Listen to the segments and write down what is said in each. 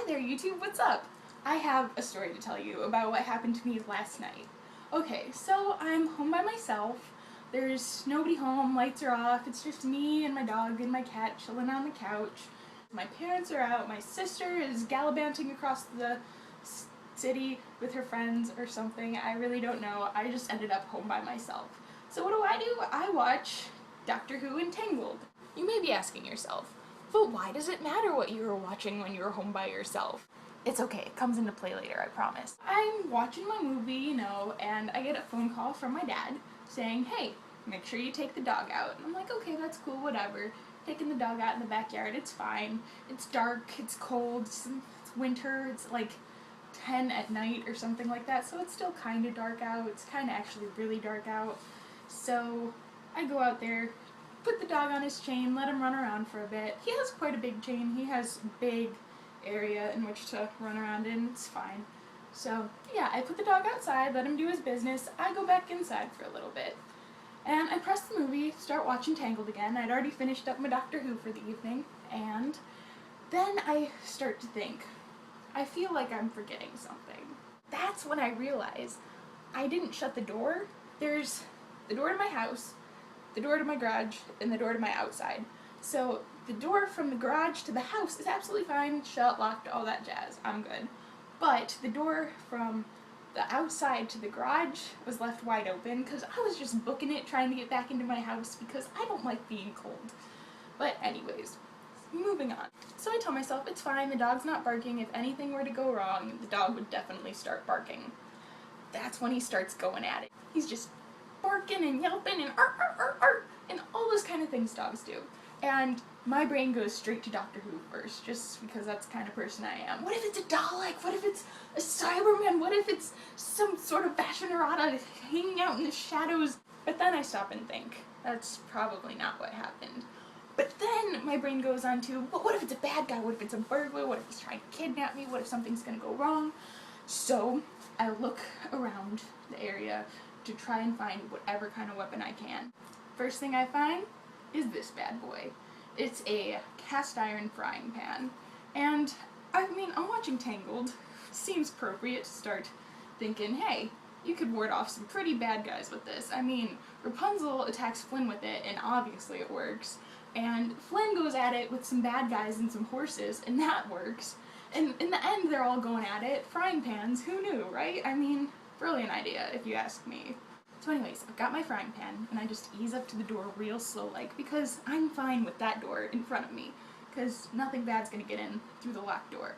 there, YouTube, what's up? I have a story to tell you about what happened to me last night. Okay, so I'm home by myself. There's nobody home, lights are off, it's just me and my dog and my cat chilling on the couch. My parents are out, my sister is gallivanting across the city with her friends or something, I really don't know. I just ended up home by myself. So what do? I watch Doctor Who and Tangled. You may be asking yourself, but why does it matter what you were watching when you were home by yourself? It's okay, it comes into play later, I promise. I'm watching my movie, and I get a phone call from my dad saying, hey, make sure you take the dog out. And I'm like, okay, that's cool, whatever. Taking the dog out in the backyard, it's fine. It's dark, it's cold, it's winter, it's like 10 at night or something like that, so it's still kind of dark out. It's kind of actually really dark out. So I go out there, put the dog on his chain, let him run around for a bit. He has quite a big chain. He has a big area in which to run around in. It's fine. So yeah, I put the dog outside, let him do his business. I go back inside for a little bit. And I press the movie, start watching Tangled again. I'd already finished up my Doctor Who for the evening. And then I start to think, I feel like I'm forgetting something. That's when I realize I didn't shut the door. There's the door to my house, the door to my garage, and the door to my outside. So the door from the garage to the house is absolutely fine, shut, locked, all that jazz. I'm good. But the door from the outside to the garage was left wide open because I was just booking it, trying to get back into my house because I don't like being cold. But anyways, moving on. So I tell myself, it's fine, the dog's not barking. If anything were to go wrong, the dog would definitely start barking. That's when he starts going at it. He's just barking and yelping and arr, arr, arr, arr, and all those kind of things dogs do. And my brain goes straight to Doctor Who first, just because that's the kind of person I am. What if it's a Dalek? What if it's a Cyberman? What if it's some sort of Bashunarada hanging out in the shadows? But then I stop and think, that's probably not what happened. But then my brain goes on to, but what if it's a bad guy? What if it's a burglar? What if he's trying to kidnap me? What if something's gonna go wrong? So I look around the area to try and find whatever kind of weapon I can. First thing I find is this bad boy. It's a cast iron frying pan. And I mean, I'm watching Tangled. Seems appropriate to start thinking, hey, you could ward off some pretty bad guys with this. I mean, Rapunzel attacks Flynn with it, and obviously it works. And Flynn goes at it with some bad guys and some horses, and that works. And in the end, they're all going at it. Frying pans, who knew, right? I mean, brilliant idea, if you ask me. So anyways, I've got my frying pan, and I just ease up to the door real slow-like, because I'm fine with that door in front of me, because nothing bad's gonna get in through the locked door.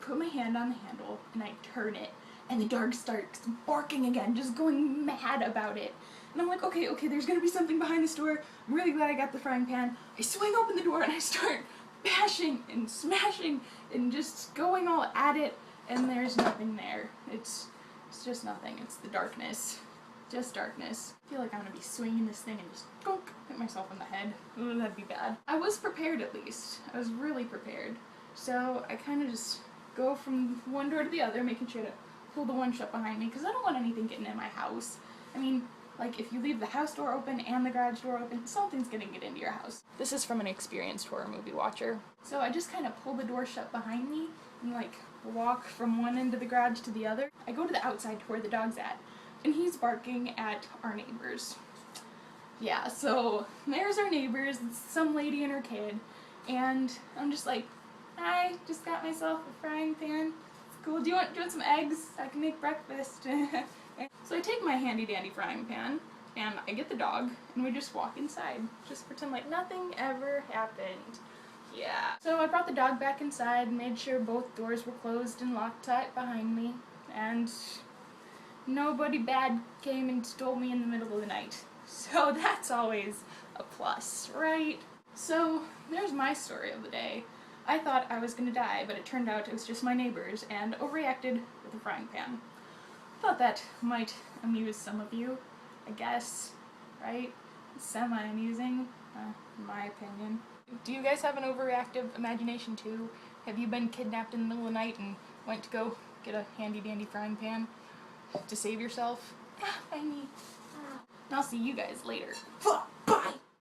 Put my hand on the handle, and I turn it, and the dog starts barking again, just going mad about it. And I'm like, okay, there's gonna be something behind this door. I'm really glad I got the frying pan. I swing open the door, and I start bashing and smashing and just going all at it, and there's nothing there. It's just nothing. It's the darkness. Just darkness. I feel like I'm gonna be swinging this thing and just gunk, hit myself in the head. Ooh, that'd be bad. I was prepared at least. I was really prepared. So I kind of just go from one door to the other, making sure to pull the one shut behind me, because I don't want anything getting in my house. I mean, like, if you leave the house door open and the garage door open, something's gonna get into your house. This is from an experienced horror movie watcher. So I just kind of pull the door shut behind me and, like, walk from one end of the garage to the other. I go to the outside to where the dog's at, and he's barking at our neighbors. Yeah, so there's our neighbors, it's some lady and her kid, and I'm just like, I just got myself a frying pan. It's cool. Do you want some eggs? I can make breakfast. So I take my handy dandy frying pan, and I get the dog, and we just walk inside. Just pretend like nothing ever happened. Yeah. So I brought the dog back inside, made sure both doors were closed and locked tight behind me, and nobody bad came and stole me in the middle of the night. So that's always a plus, right? So there's my story of the day. I thought I was gonna die, but it turned out it was just my neighbors, and overreacted with a frying pan. Thought that might amuse some of you, I guess, right? Semi-amusing, in my opinion. Do you guys have an overreactive imagination too? Have you been kidnapped in the middle of the night and went to go get a handy-dandy frying pan to save yourself? Ah, by me. And I'll see you guys later.